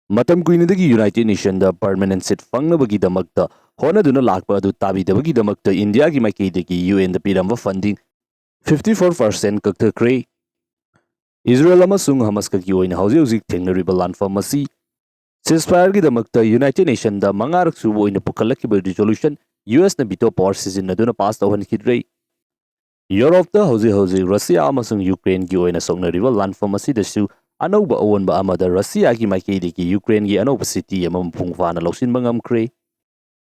Matam kuinadagi United Nations da permanent seat fangnabagidamagta honaduna lakpa adu tabidabagidamagta India gi maikaidagi UN da piramba funding 54% kakthakre. Isreal amasung Hamas kagi oina hauzik thengnariba lanfam asi ceasefire gidamakta United Nations da mangarak subu oina pukhallakiba resolution US na veto power sizinaduna pass tawhankidre. Europe da hauzik Russia amasung Ukraine gi oina soknariba lanfam asi dasu anauba awonba amada Russia gi maikaidagi Ukraine gi anauba city amam pungfana lausinba ngamkre.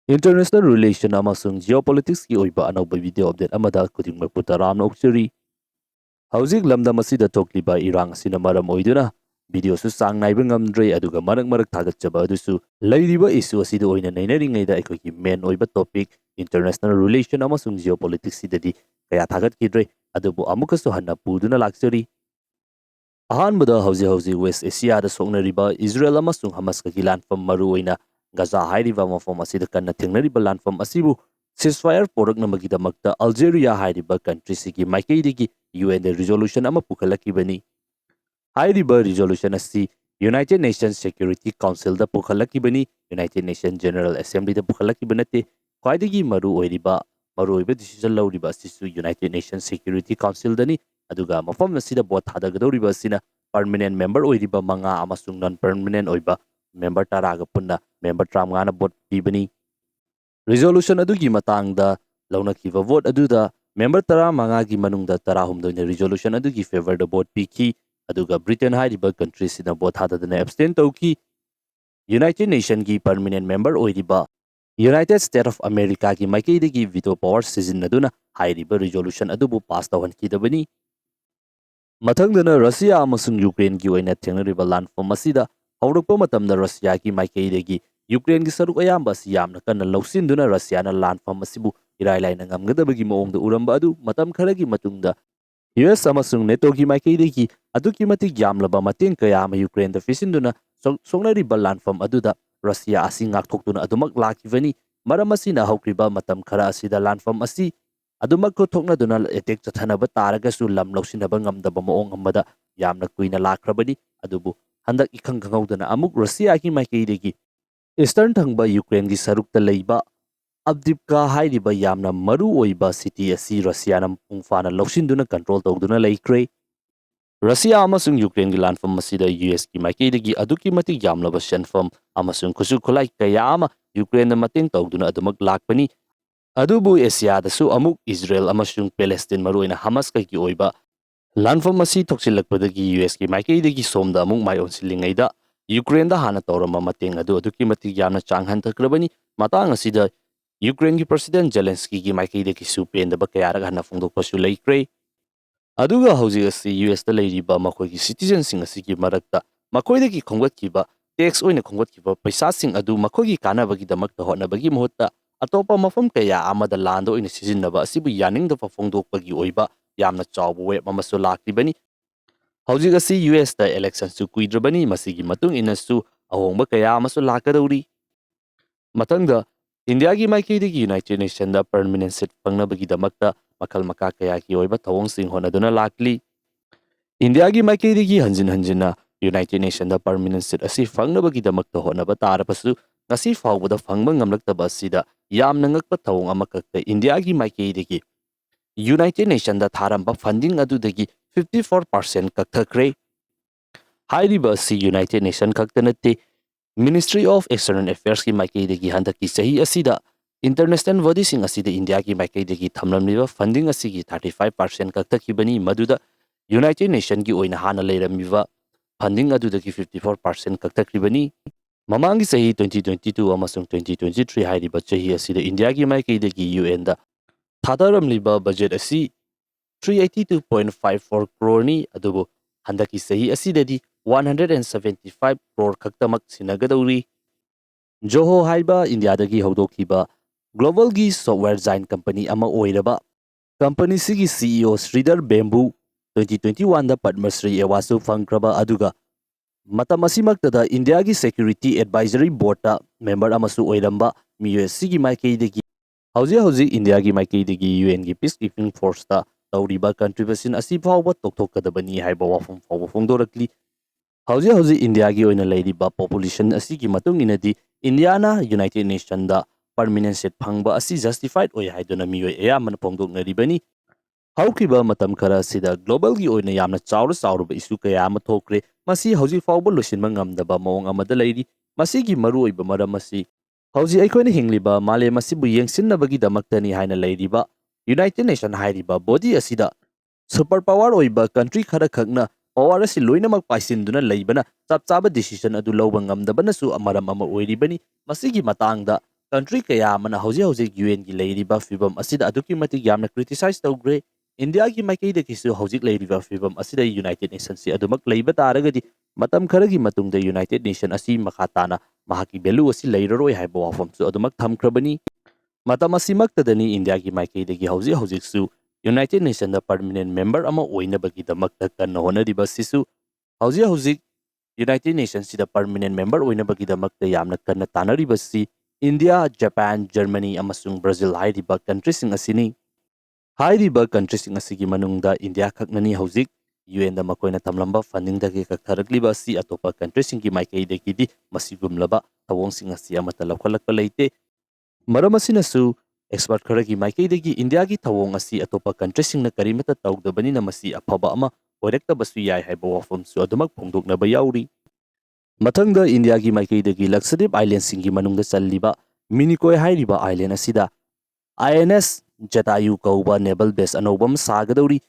International relation amasung geopolitics ki oiba anauba video update amada kudingmak putaramna ukchari. Hauzik lamdam asida thokliba irang sina maram oiduna video su sang naiba ngamdre aduga marak thagatchaba adusu lairiba issue asida oina nainaringaida aikogi main oiba topic international relation amasung geopolitics sidadi kaya thagatkidre adubu amukasu hanna puduna laksari. Ahanbada hauzik West Asia da soknariba Israel amasung Hamas kagi lanfam maru oina Gaza hairiba mafam asida kanna thengnariba lanfam asibu ceasefire poraknamagidamagta Algeria hairiba country sigi maikaidagi UN resolution ama pukhalakibani. Hairiba resolution asi United Nations Security Council da pukhalakibani, United Nations General Assembly da pukhalakibanatte khwaidagi maru oiba decision lawriba asisu United Nations Security Council dani aduga mafam asida bot thadagadoriba asina permanent member oiriba manga amasung non permanent oiba member taraga punna member tramngana bot pibani. Resolution adugi matangda launakiba vote aduda member tara mangagi manungda tara humdoina resolution adugi favor da vote piki aduga Britain hairiba country sina vote hadadana abstain tauki. United Nations gi permanent member oiriba United States of America gi maikaidagi veto power sizinaduna hairiba resolution adubu pass tawhankidabani. Mathangdana Russia amasung Ukraine gi oina thengnariba lanfam asida haurakpa matamda Russia gi maikaidagi Ukraine gi saruk ayamba asi yamna kanna lausinduna Russia na lanfam asibu irailai na ngamgadabagi maongda uramba adu matam kharagi matungda US amasung NATO gi maikaidagi aduki matik yamlaba mateng kaya ama Ukraine da fisinduna songnariba lanfam aduda Russia asi ngakthokduna adumak lakivani maram asina haukriba matam khara asida lanfam asi adumak ko thoknaduna attack chathanaba taragasu lam lausinaba ngamdaba maong amada yamna kuina lakrabani adubu handak ikhang khangawdana amuk Russia gi maikaidagi Eastern thangba Ukraine gi sarukta leiba Abdipka hairiba yamna maru oiba city asi Russia nam pungfana lausinduna control tawduna leikre. Russia amasung Ukraine gi lanfam asida US gi maikaidagi aduki matik yamlaba shenfam amasung kusu khulai kaya ama Ukraine na mateng tawduna adumak lakpani. Adubu Asia dasu amuk Israel amasung Palestine maru oina Hamas kagi oiba lanfam asi thoksilakpadagi US gi maikaidagi somda amuk mai onsilingaida Ukraine da hana tawrama mateng adu aduki matik yamna changhantakrabani matang asida Ukraine ki President Zelensky ki maikaidagi su pendaba kayarag hana fongdokpasu leikre. Aduga hauzik asi US da leiriba makoigi citizen sing asigi marakta makoidagi khongwatkiba tax oina khongwatkiba paisa sing adu makoigi kanabagi damakta hotnabagi mohutta atopa mafam kaya amada landa oina sijinnaba asibu yaningda fongdokpagi oiba yamna chawba web amasu lakribani. Hauzik asi US da election su kuidrabani masigi matung inasu ahongba kaya amasu lakadauri. Matangda India gi maikaidagi United Nations da permanent seat fangnabagi damakta makal maka kaya ki oiba thawong sing honaduna lakli. India gi maikaidagi hanjina United Nations da permanent seat asi fangnabagi damakta honaba tarapasu ngasi fawbada fangba ngamlaktaba asida yamna ngakpa thawong amakakta India gi maikaidagi United Nations da tharamba funding adudagi 54% kakthakre. Hairiba asi United Nations kaktanate Ministry of External Affairs ki maikaidagi handaki sahi asida international body sing asida India ki maikaidagi thamlamliba funding asigi 35% kakthakibani maduda United Nations ki oina hana leiramiba funding adudagi 54% kakthakibani. Mamangi sahi 2022 amasung 2023 hairiba chahi asida India ki maikaidagi UN da thadaramliba budget asi 382.54 crore ni adubu handaki sahi asidadi 175 crore kaktamak sinagadauri. Joho haiba India dagi haudokiba global gi software giant company ama oiraba company sigi CEO Sridhar Bamboo 2021 da Padma Shri Awasu fangkraba aduga matam asimaktada India gi Security Advisory Board ta member amasu oiramba miyo sigi maikaidagi hauzik India gi maikaidagi UN gi peacekeeping force ta tawriba contribution asi fawba toktokadabani haiba wafum fawba fongdorakli. Hauji India gi oina leiriba population asigi matung inadi Indiana United Nation da permanent seat phangba asi justified oi haiduna mioi ayamana phongdoknaribani. Haukiba matam khara sida global gi oina yamna chawruba issue kaya ama thokre masi hauji fawba losinba ngamdaba mawong amada leiri masigi maru oiba maram asi hauji aikoina hingliba malem asibu yengsinnabagi damaktani haina leiriba United Nation hairiba body asida super power oiba country khara khakna power asi loinamak paisinduna leibana chap chaba decision adu lawba ngamdabana su amaram ama oiribani masigi matangda country kaya amana hauji UN gi leiriba fibam asida aduki matik yamna criticize tawgre India ki maikei de kisu hauji leiriba fibam asida United Nations si adumak leiba taragadi matam kharagi matungda United Nation asi makhatana mahaki belu asi leiraroi haiba wafam su adumak thamkrabani matam asimaktadani India ki maikei de gi hauji su United Nations da permanent member ama oinabagi damakta kanna honariba sisu hauji United Nations sida permanent member oinabagi damakta yamna kanna tanariba si India, Japan, Germany amasung Brazil hairiba countries sing asini hairiba countries sing asigi manungda India khaknani hauji UN da makoina tamlamba funding da ke kakharakliba si atopa countries sing ki maikei de kidi masigumlaba tawong sing asi amata lakhalakpa leite maram asinasu expert kharagi maikei de gi India gi tawong asi atopa countries sing na karimata tawdabani na masi afaba ama oirekta basu yai haiba wafam su adumak phongdoknaba yauri Matangda India ki maikei de gi Lakshadweep Island singi manungda challiba Minikoi hairiba island asida INS Jatayu kauba naval base anobam sagadori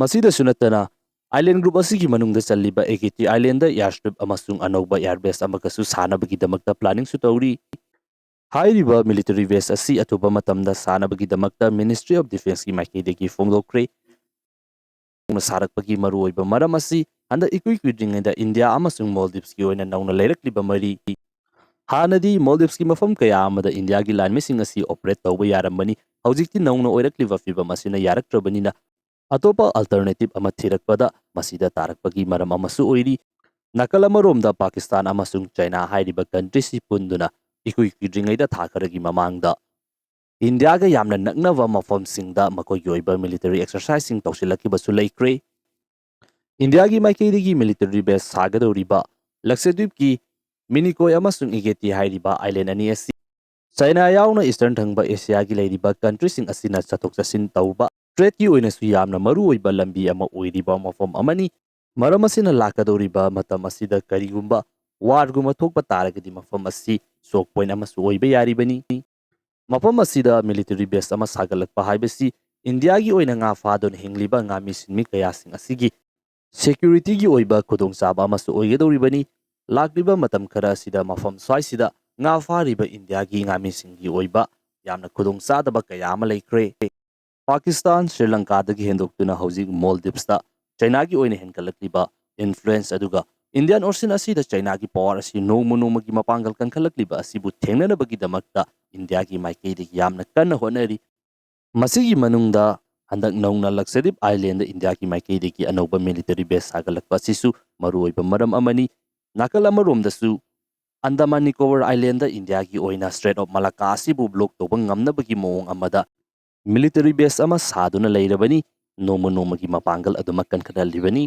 masida sunatana island group asigi manungda challiba Ekiti island da airstrip amasung anoba airbase amakasu sanabagi damakta planning su tauri hairiba military base asi atuba matamda sanabagi damakta Ministry of Defense ki maikei de gi phongdokre sarakpagi maru oiba maram asi anda ikui kuidringda India amasung Maldives ki oina nauna leirakliba mari Hanadi Maldives ki mafam kaya amada India gi line missing asi operate tawba yarambani hawjikti nauna oirakliba fibam asina yaraktrabanina atopa alternative ama thirakpada masida tarakpagi maram amasu oiri nakal amaromda Pakistan amasung China hairiba country si punduna ikui kuidringaida thakaragi mamangda India ga yamna naknava mafam singda makoi yoiba military exercise sing tawsilakiba su leikre India ki maikei gi military base sagadoriba Lakshadweep ki Minikoi amasung Igeti hairiba island ani asi China yauna eastern thangba Asia gi leiriba country sing asina chathok chasin tawba trade ki oina su yamna maru oiba lambi ama oiriba mafam amani maram asina lakadoriba matam asida karigumba war guma thokpa taragadi mafam asi sok point ama su oiba yaribani mafam asida military base ama sagalakpa haibasi India gi oina nga fadon hingliba nga misinmi kaya sing asigi security gi oiba khudong chaba ama su oigadoribani lakliba matam khara sida mafam swai sida nga fariba India gi nga misingi oiba yamna khudong chadaba kaya ama leikre Pakistan Sri Lanka dagi hendoktuna hauji Maldives da China gi oina henkalakliba influence aduga Indian Ocean asida China gi power asi nomo gi mapangal kankalakliba asibu thengnana bagi damakta India gi maikei de yamna kanna honari masigi manungda handak nauna Lakshadweep Island da India ki maikei de ki anauba military base sagalakpa sisu maru oiba maram amani nakal amaromdasu Andaman Nicobar Island da India ki oina Strait of Malacca asibu block toba ngamnabagi mawong amada military base ama saduna leirabani nomo gi mapangal adumak kankanalibani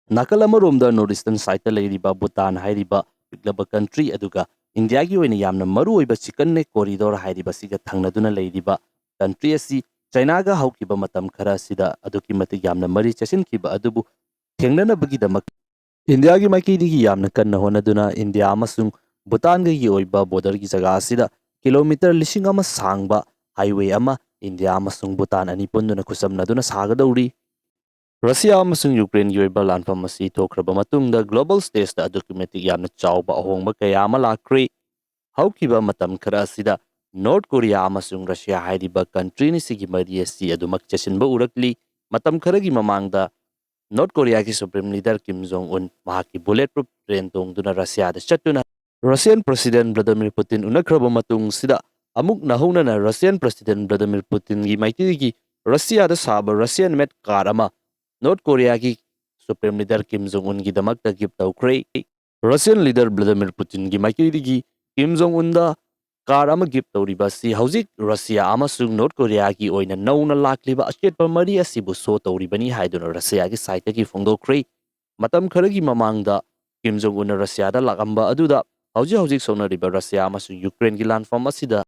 nakal amaromda northeastern side da leiriba Bhutan hairiba piglaba country aduga India gi oina yamna maru oiba chicken neck corridor hairiba siga thangnaduna leiriba country asi China ga haukiba matam khara sida aduki matik yamna mari chasinkiba adubu thengnana bagi damak India gi maikei digi yamna kanna honaduna India amasung Bhutan ga gi oiba border gi jaga asida kilometer lising ama sangba highway ama India amasung Bhutan ani punduna khusamnaduna sagadori Russia amasung Ukraine gi oiba lanfam asi thokraba matungda global stage da aduki matik yamna chawba ahongba kaya ama lakre haukiba matam khara asida North Korea amasung Russia hairiba country ni sigi mari asi adumak chasinba urakli matam kharagi mamangda North Korea ki Supreme Leader Kim Jong-un mahaki bulletproof train tongduna Russia da chatuna Russian President Vladimir Putin unakraba matung sida amuk nahunana Russian President Vladimir Putin gi maiti gi Russia da saba Russian made car ama North Korea ki Supreme Leader Kim Jong-un gi damakta gift tawkre Russian leader Vladimir Putin gi maiti gi Kim Jong-un da car ama gift tawriba si hauzik Russia amasung North Korea gi oina nauna lakliba achetpa mari asibu so tawribani haiduna Russia gi site gi phongdokre Matam kharagi mamangda Kim Jong Un Russia da lakamba aduda hauji sonariba Russia amasung Ukraine gi landform asida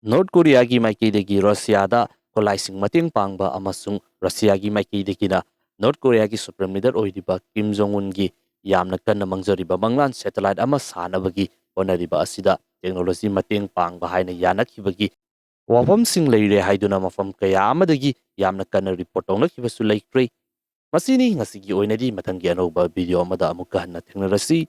North Korea gi maikidegi Russia da kolaising mating pangba amasung Russia gi maikidegi na North Korea gi supreme leader oidiba Kim Jong Un gi yamna kanna mangjariba Manglan satellite ama sanabagi onariba asida technology mating pangba haina yanakibagi wafamsing leire haiduna mafam kaya amadagi yamna kanna report tawnakibasu laikre masini ngasigi oinadi matanggi anauba video amada amuka hanna thengnarasi